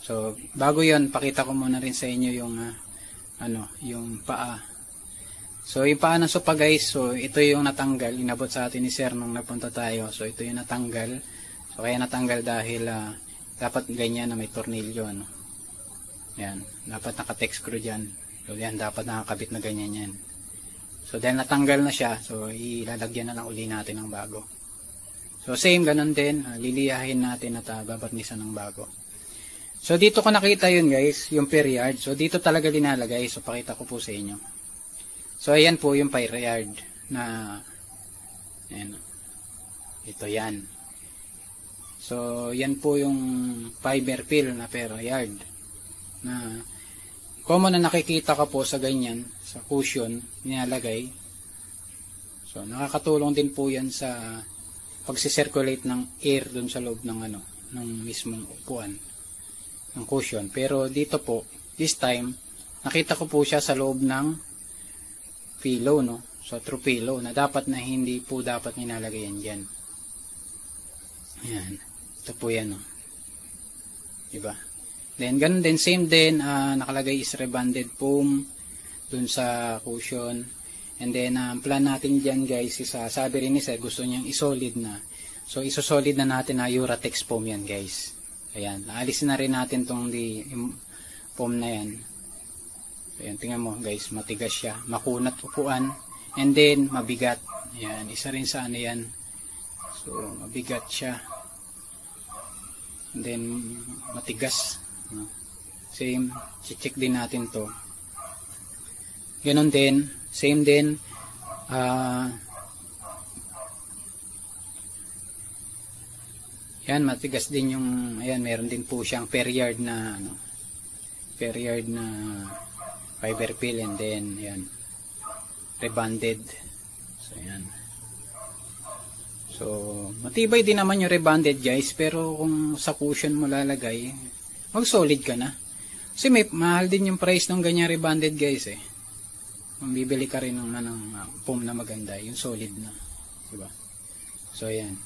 So, bago yon, pakita ko muna rin sa inyo yung yung paa. So, yung paa ng sopa guys, so ito yung natanggal, inabot sa atin ni sir nung napunta tayo. So, ito yung natanggal. So, kaya natanggal dahil dapat ganyan na may tornilyo, Yan, dapat naka-tex screw dyan. So, yan, dapat nakakabit na ganyan yan. So, dahil natanggal na siya, so ilalagyan na lang uli natin ng bago. So, same, ganun din, liliyahin natin at babarnisan ng bago. So, dito ko nakita yun guys, yung per yard. So, dito talaga linalagay. So, pakita ko po sa inyo. So, ayan po yung per yard na, ayan, ito yan. So, yan po yung fiber fill na per yard. Na, common na nakikita ka po sa ganyan, sa cushion, nilalagay. So, nakakatulong din po yan sa pagsi-circulate ng air dun sa loob ng ng mismong upuan. Ng cushion. Pero dito po, this time, nakita ko po siya sa loob ng pillow, So, through pillow, na dapat na hindi po dapat nilalagay yan dyan. Ayan. Ito po yan, Diba? Then, ganun din, same din, nakalagay is rebanded foam dun sa cushion. And then, ang plan natin dyan, guys, is, sabi rin ni sir, gusto niyang isolid na. So, isosolid na natin na Uratex foam yan, guys. Ayan, naalisin na rin natin tong foam na yan. Ayan, tingnan mo guys, matigas siya, makunat upuan, and then mabigat. Ayan, isa rin sa yan. So, mabigat siya. And then, matigas. Same, check din natin to. Ganon din, same din. Yan, matigas din yung, ayan, meron din po siyang per yard na, per yard na fiber fill, and then, yan, rebanded. So, yan. So, matibay din naman yung rebanded, guys, pero kung sa cushion mo lalagay, mag-solid ka na. Kasi mahal din yung price ng ganyan rebanded, guys, Kung bibili ka rin ng foam na maganda, yung solid na. Diba? So, yan.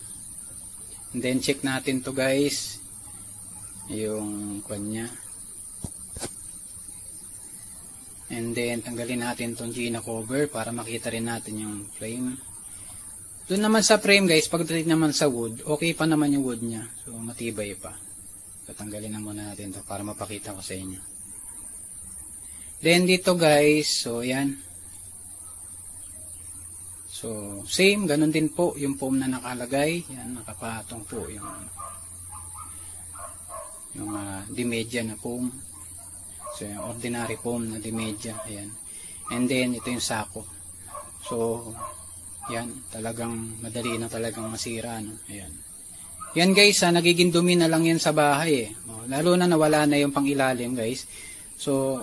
And then check natin to guys, yung kanya. And then tanggalin natin tong Gina cover para makita rin natin yung frame. Doon naman sa frame guys, pagdating naman sa wood, okay pa naman yung wood niya. So matibay pa. Tatanggalin na muna natin to para mapakita ko sa inyo. Then dito guys, so yan. So, same, ganun din po yung foam na nakalagay. Yan, nakapatong po yung Dimedya na foam. So, yung ordinary foam na Dimedya. Ayan. And then, ito yung sako. So, yan, talagang madali na talagang masira. Ayan. Yan guys, nagiging dumi na lang yan sa bahay. Lalo na nawala na yung pangilalim guys. So,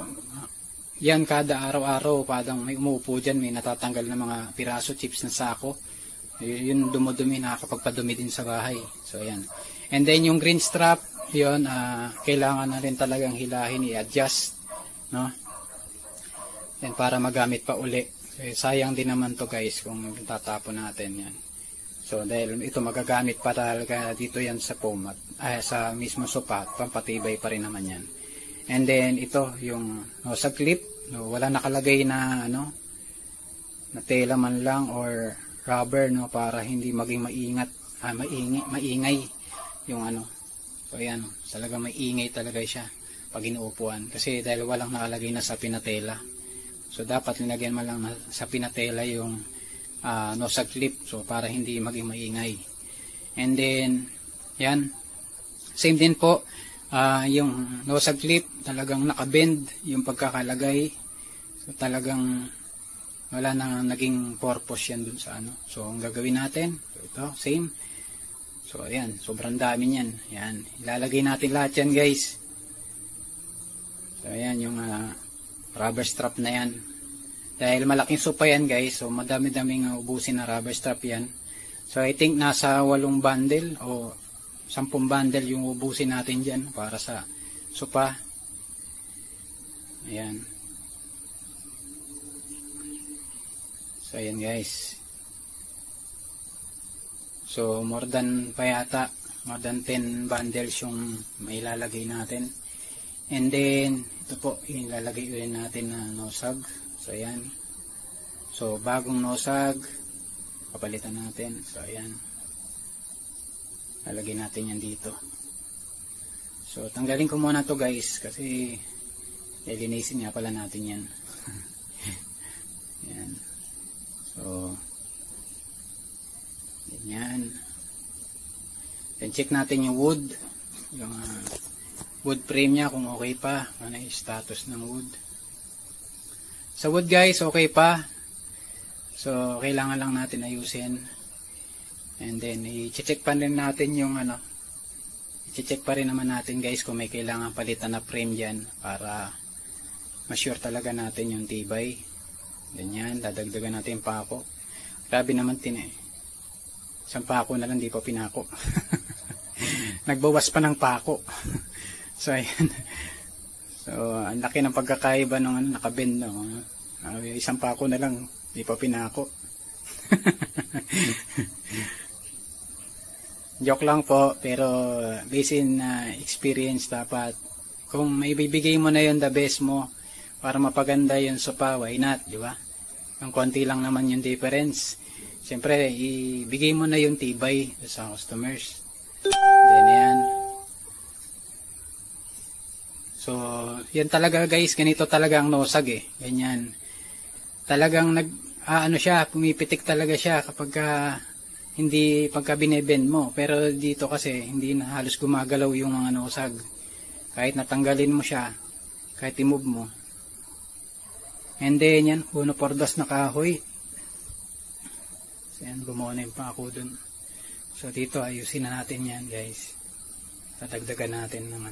yan, kada araw-araw, padang may umuupo dyan, may natatanggal na mga piraso, chips na sako. Yun, dumudumi, nakakapagpadumi din sa bahay. So, yan. And then, yung green strap, yun, kailangan na rin talagang hilahin, i-adjust, Yan, para magamit pa uli. Sayang din naman to guys, kung tatapon natin yan. So, dahil ito magagamit pa talaga dito yan sa foam, sa mismo sopa, pampatibay pa rin naman yan. And then ito yung sa clip, wala nakalagay na na tela man lang or rubber para hindi maging maingay yung So ayan, talaga maingay talaga siya pag inuupuan kasi dahil walang nakalagay na sa pinatela. So dapat linagyan man lang sa pinatela yung sa clip so para hindi maging maingay. And then yan, same din po. Yung nosag clip talagang nakabend yung pagkakalagay, so talagang wala na naging purpose yan dun sa so ang gagawin natin, so ito same, so ayan, sobrang dami niyan, yan, ilalagay natin lahat yan guys. So ayan yung rubber strap na yan, dahil malaking sopa yan guys, so madami-daming ubusin na rubber strap yan. So I think nasa 8 bundle o 10 bundle yung ubusin natin dyan para sa sopa. Ayan. So ayan guys. So more than 10 bundles yung mailalagay natin. And then, ito po, ilalagay ulit natin na nosag. So, ayan. So, bagong nosag, papalitan natin. So, ayan. Lalagay natin yan dito. So, tanggalin ko muna to guys, kasi lilinisin nga pala natin yan. Ayan. So, yan. Then, check natin yung wood. Yung wood frame niya kung okay pa, ano yung status ng wood. Sa wood guys, okay pa. So kailangan lang natin ayusin. And then i-check pa rin natin yung i-check pa rin naman natin guys kung may kailangan palitan na frame diyan para ma-sure talaga natin yung tibay. Ganyan, dadagdagan natin yung pako. Grabe naman isang pako na lang, di pa pinako. Nagbawas pa ng pako. So, ayan. So, ang laki ng pagkakaiba ng nakabend, no? Isang pako na lang, di pa pinako. Joke lang po, pero based in experience dapat. Kung may bibigay mo na yun the best mo para mapaganda yung sopa, why not, di ba? Ang konti lang naman yung difference. Siyempre, ibigay mo na yung tibay sa customers. Then, yan. So, yan talaga guys, ganito talaga ang nosag eh. Ganyan. Talagang pumipitik talaga siya kapag pagka binebend mo. Pero dito kasi, hindi na halos gumagalaw yung mga nosag. Kahit natanggalin mo siya, kahit i-move mo. And then yan, 1/4 na kahoy. So yan, gumawa na yung pako dun. So dito, ayusin na natin yan guys. Tatagdagan natin ng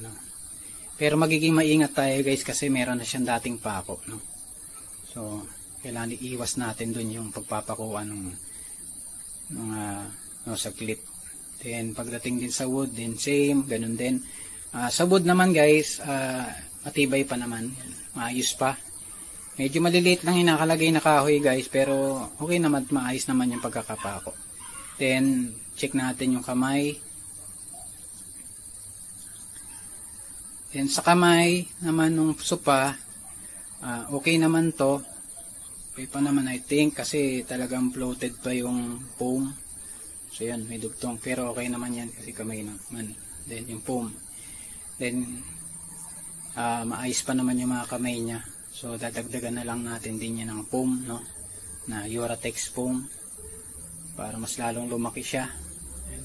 Pero magiging maingat tayo guys kasi meron na siyang dating pako, no? So, kailangan iiwas natin dun yung pagpapakuha ng sa clip. Then, pagdating din sa wood, then same, ganun din. Sa wood naman guys, matibay pa naman. Maayos pa. Medyo maliliit lang yung nakalagay na kahoy guys, pero okay naman, maayos naman yung pagkakapako. Then, check natin yung kamay. Then sa kamay naman nung sopa, okay naman to. Okay pa naman I think kasi talagang floated pa yung foam. So yan, may dugtong. Pero okay naman yan kasi kamay naman. Then yung foam. Then maayos pa naman yung mga kamay niya. So dadagdagan na lang natin din yan ng foam, no? Na Uratex foam. Para mas lalong lumaki siya.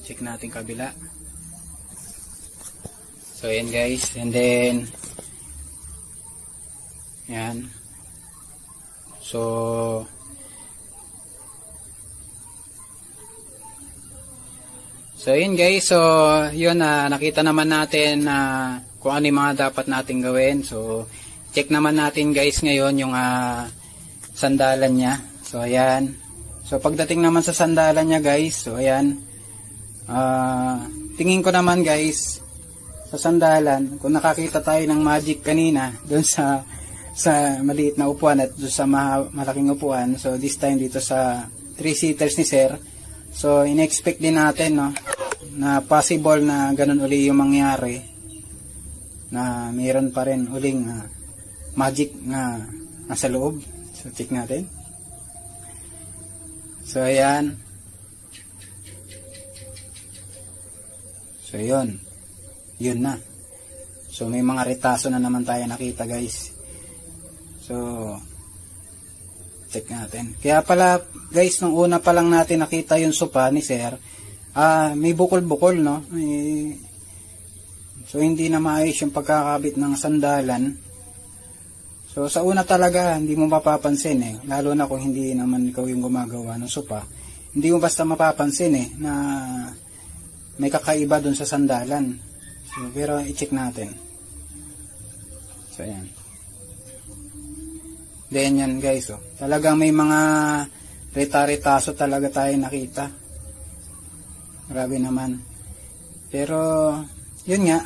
Check natin kabila. So, yan guys. And then, yan. So, yan guys. So, yun nakita naman natin kung ano yung mga dapat natin gawin. So, check naman natin guys ngayon yung sandalan niya. So, ayan. So, pagdating naman sa sandalan niya guys. So, ayan. Tingin ko naman guys, sa sandalan, kung nakakita tayo ng magic kanina doon sa maliit na upuan at doon sa malaking upuan, so this time dito sa 3-seaters ni sir, so in-expect din natin, no, na possible na ganun uli yung mangyari, na mayroon pa rin uling magic na nasa loob. So check natin. So ayan. So yun na. So may mga retaso na naman tayo nakita guys. So check natin. Kaya pala guys, nung una pa lang natin nakita yung sopa ni sir, may bukol-bukol, no? So hindi na maayos yung pagkakabit ng sandalan. So sa una talaga hindi mo mapapansin lalo na kung hindi naman ikaw yung gumagawa ng sopa. Hindi mo basta mapapansin na may kakaiba dun sa sandalan. So, pero i-check natin. So, ayan. Then yan guys, talagang may mga reta-retaso talaga tayo nakita. Grabe naman. Pero, yun nga,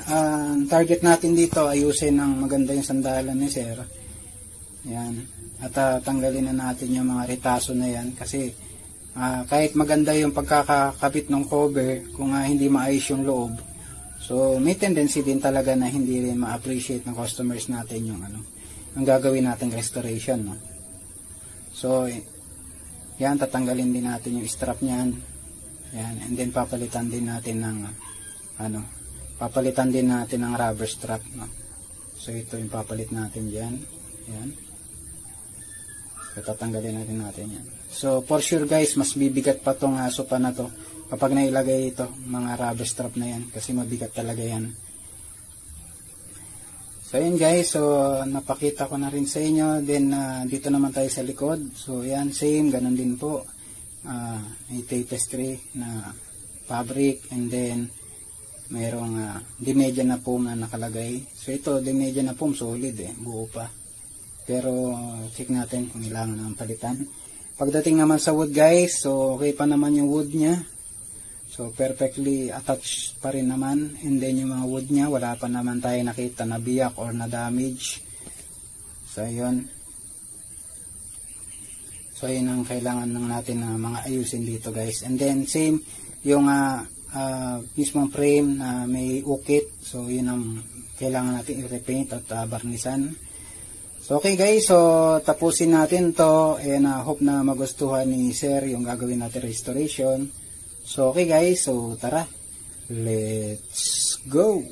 target natin dito, ayusin ng maganda yung sandalan ni sir. Yan. At tanggalin na natin yung mga retaso na yan kasi kahit maganda yung pagkakakabit ng cover, kung hindi maayos yung loob, So, may tendency din talaga na hindi rin ma-appreciate ng customers natin yung ang gagawin nating restoration, no? So, yan, tatanggalin din natin yung strap niyan. Yan, and then papalitan din natin ng papalitan din natin ng rubber strap, no? So, ito yung papalit natin diyan. Yan. So, tatanggalin natin yan. So, for sure guys, mas bibigat pa tong sopa na to kapag nailagay ito, mga rubber strap na yan, kasi mabigat talaga yan. So, yun guys, so napakita ko na rin sa inyo. Then, dito naman tayo sa likod. So, yan, same, ganun din po. May tapestry na fabric, and then mayroong dimedya na foam na nakalagay. So, ito, dimedya na foam, solid buo pa. Pero, check natin kung kailangan naman palitan. Pagdating naman sa wood guys, so okay pa naman yung wood niya. So, perfectly attached pa rin naman. And then, yung mga wood niya, wala pa naman tayo nakita na biyak or na damage. So, yun. So, yun ang kailangan lang natin na mga ayusin dito guys. And then, same, yung mismong frame na may ukit. So, yun ang kailangan natin i-repaint at barnisan. So, okay guys, so tapusin natin to, and hope na magustuhan ni Sir yung gagawin natin restoration. So, okay guys, so tara, let's go!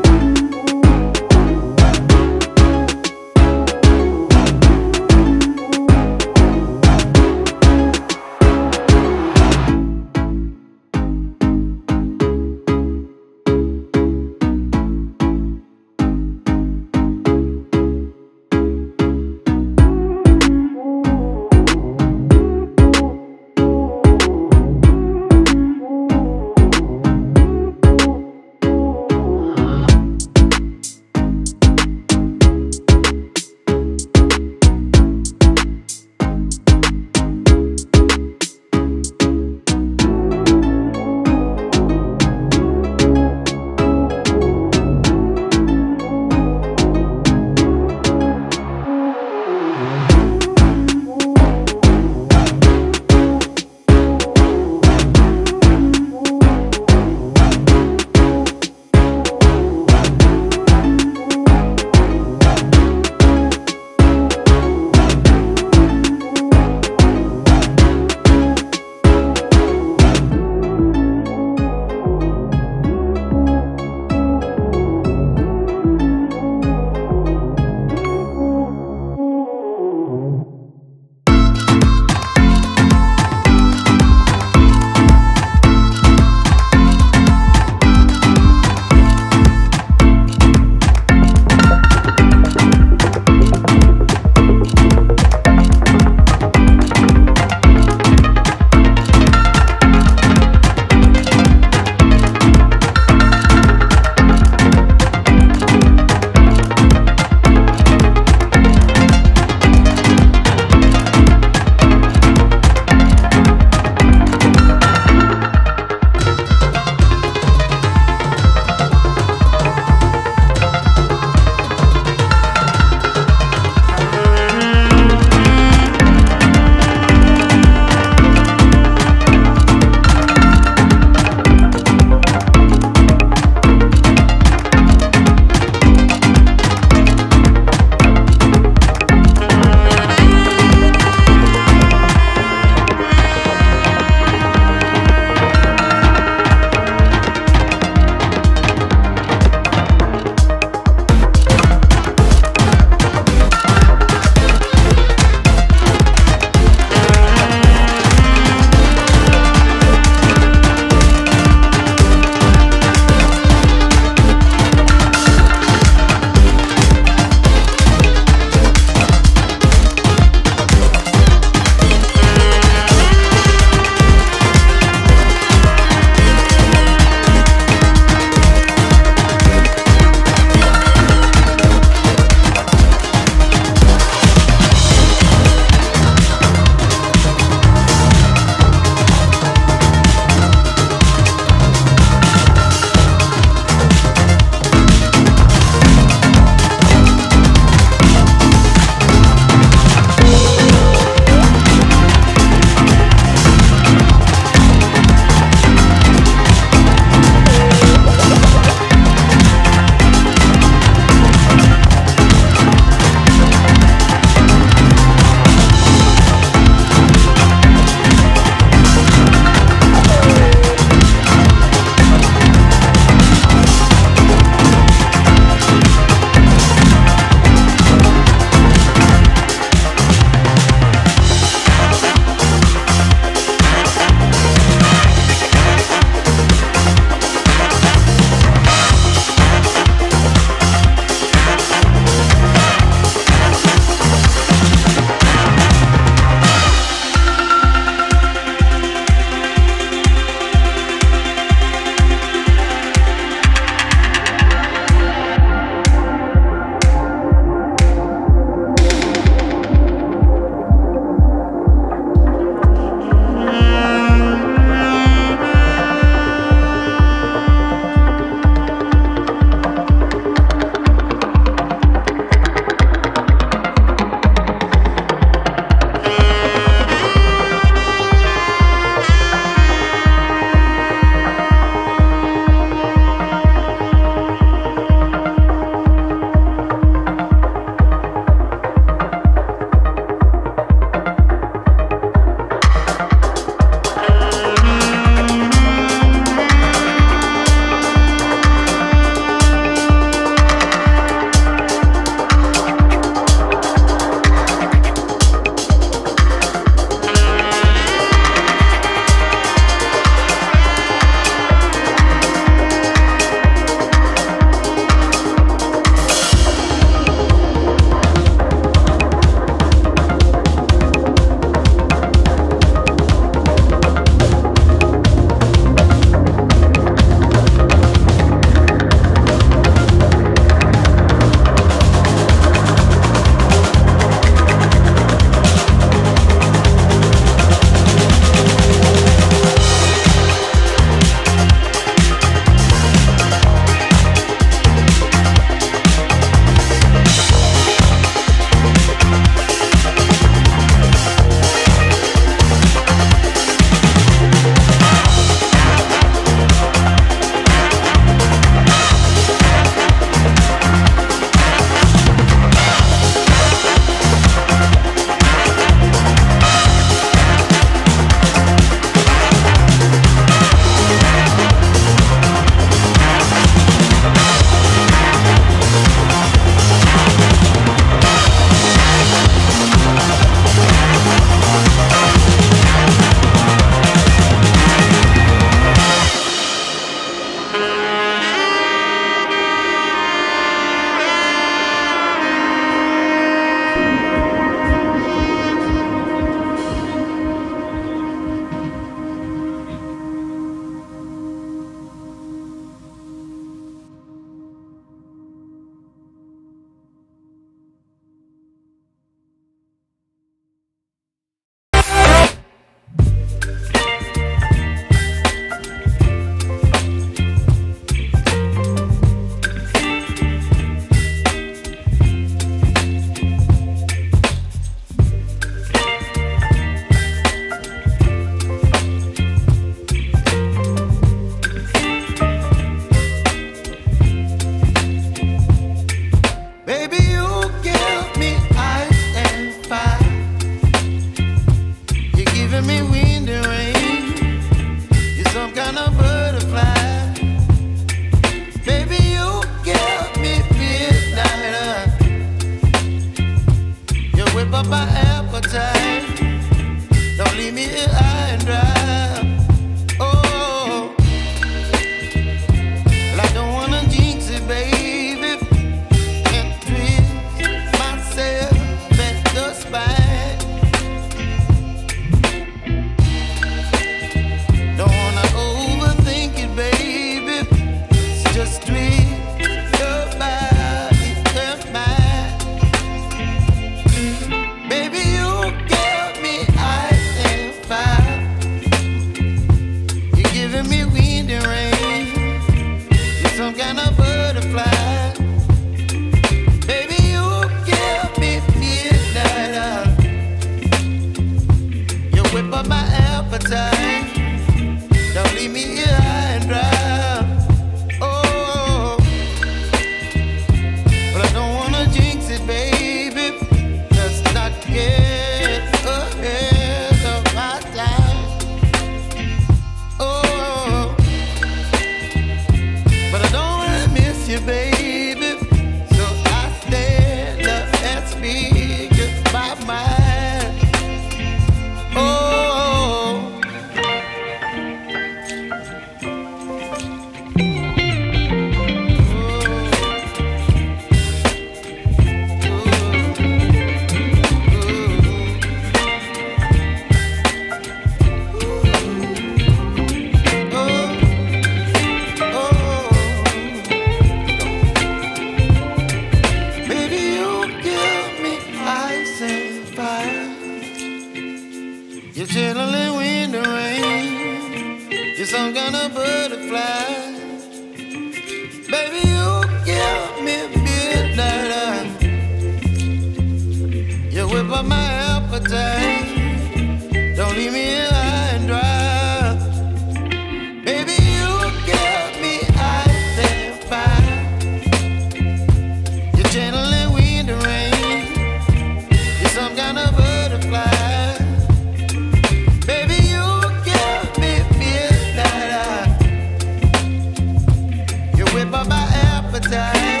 appetite.